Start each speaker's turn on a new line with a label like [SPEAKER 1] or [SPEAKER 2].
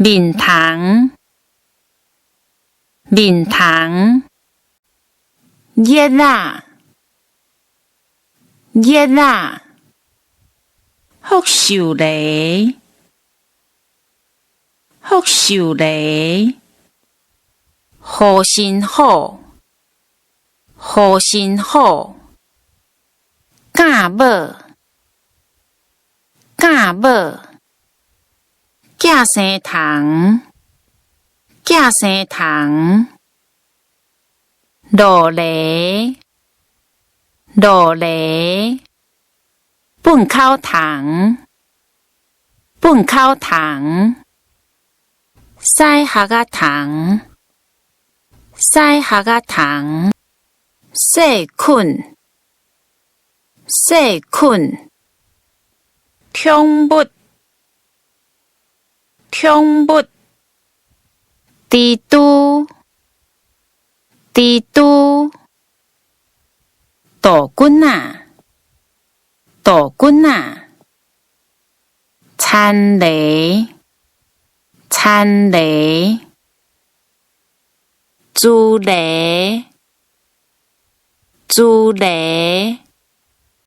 [SPEAKER 1] 面堂，面堂，热啦，热啦，福寿梨，福寿梨，护身虎，护身虎，蛤母，蛤母，寄生虫，寄生虫，落梨，落梨，粪口虫，粪口虫，屎壳仔虫，屎壳仔虫，细菌，细菌，宠物，宠物，蜘蛛，蜘蛛，杜鹃仔，杜鹃仔，田螺，田螺，猪螺，猪螺。